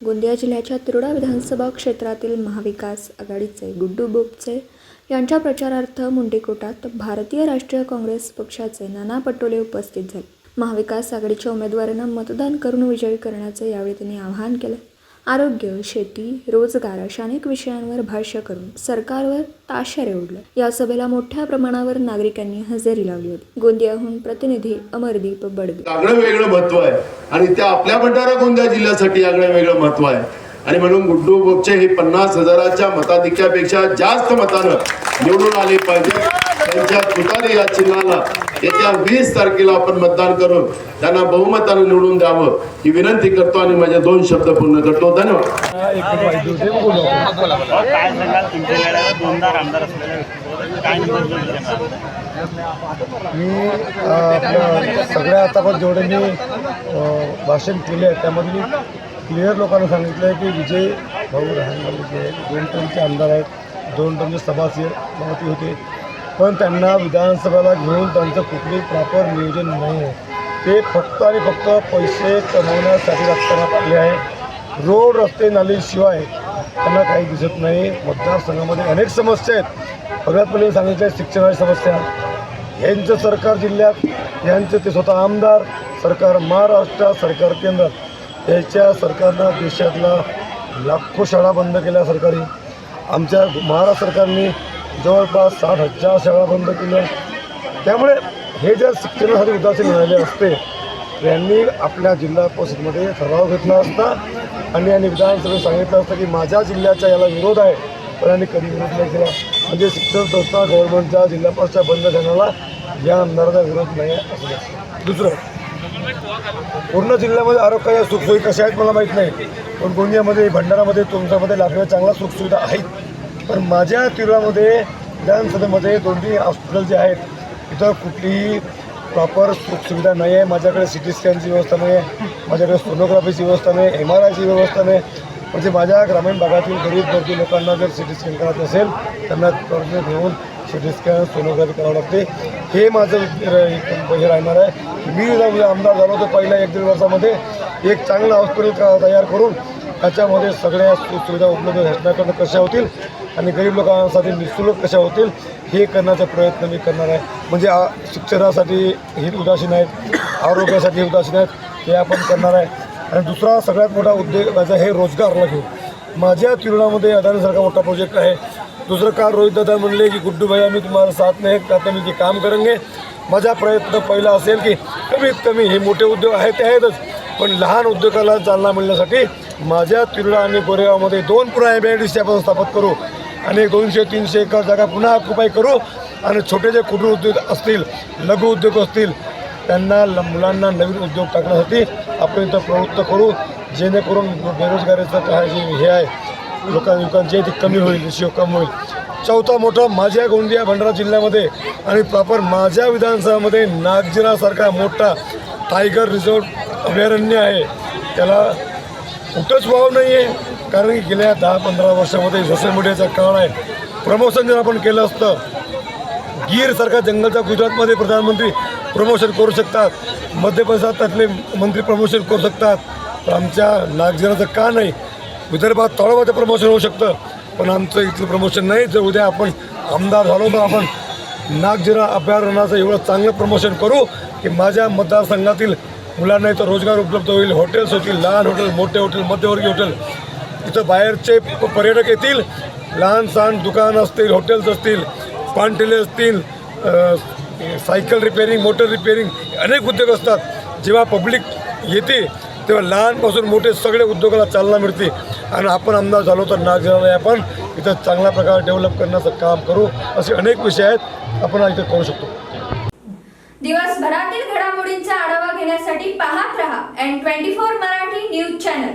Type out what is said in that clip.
गोंदिया जिल्ह्याच्या तिरोडा विधानसभा क्षेत्रातील महाविकास आघाडीचे गुड्डू बोपचे यांच्या प्रचारार्थ मुंडेकोटात भारतीय राष्ट्रीय काँग्रेस पक्षाचे नाना पटोले उपस्थित झाले. महाविकास आघाडीच्या उमेदवारांना मतदान करून विजयी करण्याचे यावेळी त्यांनी आवाहन केले. आरोग्य, शेती, रोजगार अशा अनेक विषयांवर भाष्य करून सरकारवर ताशेरे ओढले. या सभेला मोठ्या प्रमाणावर नागरिकांनी हजेरी लावली होती. गोंदियाहून प्रतिनिधी अमरदीप बडवे. आगळं वेगळं महत्व आहे आणि त्या आपल्या भंडारा गोंदिया जिल्ह्यासाठी आगळं वेगळं महत्व आहे आणि म्हणून गुड्डू बोपचे हे 50,000च्या मताधिक्यापेक्षा जास्त मतानं निवडून आले पाहिजे. त्यांच्या तुतारी या चिन्हाला येत्या 20 तारखेला आपण मतदान करून त्यांना बहुमतानं निवडून द्यावं ही विनंती करतो आणि माझे 2 शब्द पूर्ण करतो. धन्यवाद. मी सगळ्या आतापर्यंत जेवढे मी भाषण केले आहे त्यामधली क्लिअर लोकांना सांगितलं आहे की विजय भाऊ रहांगले जे 2 टर्मचे आमदार आहेत, 2 टर्मचे सभापती होते, पण त्यांना विधानसभेला घेऊन त्यांचं कुठलंही प्रॉपर नियोजन नाही आहे. ते फक्त आणि फक्त पैसे कमवण्यासाठी राजकारणात आले आहे. रोड, रस्ते, नालीशिवाय त्यांना काही दिसत नाही. मतदारसंघामध्ये अनेक समस्या आहेत. सगळ्यात पहिले सांगितलं आहे शिक्षणाची समस्या. यांचं सरकार जिल्ह्यात, यांचं ते स्वतः आमदार, सरकार महाराष्ट्रात, सरकार केंद्रात. याच्या सरकारनं देशातला लाखो शाळा बंद केल्या सरकारी. आमच्या महाराष्ट्र सरकारने जवळपास 60,000 शाळा बंद केल्या. त्यामुळे हे जर शिक्षणासाठी उदासीन राहिले असते यांनी आपल्या जिल्हा परिषदमध्ये ठराव घेतला असता आणि यांनी विधानसभेत सांगितलं असतं की माझ्या जिल्ह्याच्या याला विरोध आहे, पण यांनी कधी विरोध नाही केला. म्हणजे शिक्षण संस्था गव्हर्नमेंटच्या जिल्हा परिषद बंद करण्याला या आमदाराचा विरोध नाही आहे असं. दुसरं, पूर्ण जिल्ह्यामध्ये आरोग्याच्या सुखसोयी कशा आहेत मला माहीत नाही, पण गोंदियामध्ये, भंडारामध्ये, तुमच्यामध्ये लाखोच्या चांगल्या सुखसुविधा आहेत. पण माझ्या तिरोडामध्ये विधानसभेमध्ये 2-3 हॉस्पिटल जे आहेत तिथं कुठलीही प्रॉपर सुखसुविधा नाही आहे. माझ्याकडे CT स्कॅनची व्यवस्था नाही आहे, माझ्याकडे सोनोग्राफीची व्यवस्था नाही, MRIची व्यवस्था नाही. म्हणजे माझ्या ग्रामीण भागातील गरीब गरजू लोकांना जर CT स्कॅन करायचं असेल त्यांना कर्ज घेऊन CT स्कॅन, सोनोग्राफी करावं लागते. हे माझं हे राहणार आहे. मी आमदार झालो तर पहिल्या 1-1.5 वर्षामध्ये एक चांगलं हॉस्पिटल तयार करून त्याच्यामध्ये सगळ्या सुविधा उपलब्ध घटना कशा होतील आणि गरीब लोकांसाठी निःशुल्क कशा होतील हे करण्याचा प्रयत्न मी करणार आहे. म्हणजे शिक्षणासाठी ही उदासीन आहेत, आरोग्यासाठी उदासीन आहेत, हे आपण करणार आहे. आणि दुसरा सगळ्यात मोठा उद्योग माझा हे रोजगारला घेऊन. माझ्या तिरोडामध्ये अदानीसारखा मोठा प्रोजेक्ट आहे. दुसरं काल रोहित दादा म्हणले की गुड्डू भाई आम्ही तुम्हाला साथ नाही त्यात मी जे काम करेंगे. माझा प्रयत्न पहिला असेल की कमीत कमी हे मोठे उद्योग आहेत ते आहेतच, पण लहान उद्योगाला चालना मिळण्यासाठी माझ्या तिरोडा आणि गोरेगावमध्ये 2 पुन्हा MIDC आपण स्थापित करू आणि 200-300 एकर जागा पुन्हा ऑक्युपाय करू आणि छोटे जे कुटीर उद्योग असतील, लघु उद्योग असतील त्यांना मुलांना नवीन उद्योग टाकण्यासाठी आपण इथं प्रवृत्त करू, जेणेकरून बेरोजगारीचं काय जे हे आहे लोकांची ती कमी होईल, रेशिओ कमी होईल. चौथा मोठा माझ्या गोंदिया भंडारा जिल्ह्यामध्ये आणि प्रॉपर माझ्या विधानसभामध्ये नागजिरासारखा मोठा टायगर रिझर्व अभयारण्य आहे. त्याला कुठंच वाव नाही आहे, कारण की गेल्या 10-15 वर्षामध्ये सोशल मीडियाचा काळ आहे. प्रमोशन जर आपण केलं असतं, गीरसारखा जंगलचा गुजरातमध्ये प्रधानमंत्री प्रमोशन करू शकतात, मध्य प्रदेशातले मंत्री प्रमोशन करू शकतात, तर आमच्या नागजिराचं का नाही? विदर्भात तळोबाचं प्रमोशन होऊ शकतं, पण आमचं इथलं प्रमोशन नाही. जर उद्या आपण आमदार झालो तर आपण नागजिरा अभयारण्याचं एवढं चांगलं प्रमोशन करू की माझ्या मतदारसंघातील मुलांना इथं रोजगार उपलब्ध होईल. हॉटेल्स होतील, लहान हॉटेल, मोठे हॉटेल, मध्यवर्गीय हॉटेल. इथं बाहेरचे पर्यटक येतील, लहान सहान दुकान असतील, हॉटेल्स असतील, पानठेले असतील, सायकल रिपेअरिंग, मोटर रिपेअरिंग, अनेक उद्योग असतात. जेव्हा पब्लिक येते तेव्हा लहानपासून मोठे सगळे उद्योगाला चालना मिळते आणि आपण आमदार झालो तर नागरिकांना आपण इथं चांगल्या प्रकारे डेव्हलप करण्याचं काम करू. असे अनेक विषय आहेत आपण इथं करू शकतो. दिवसभरातील घडामोडींचा आढावा घेण्यासाठी पाहत रहा N24 मराठी न्यूज चॅनल.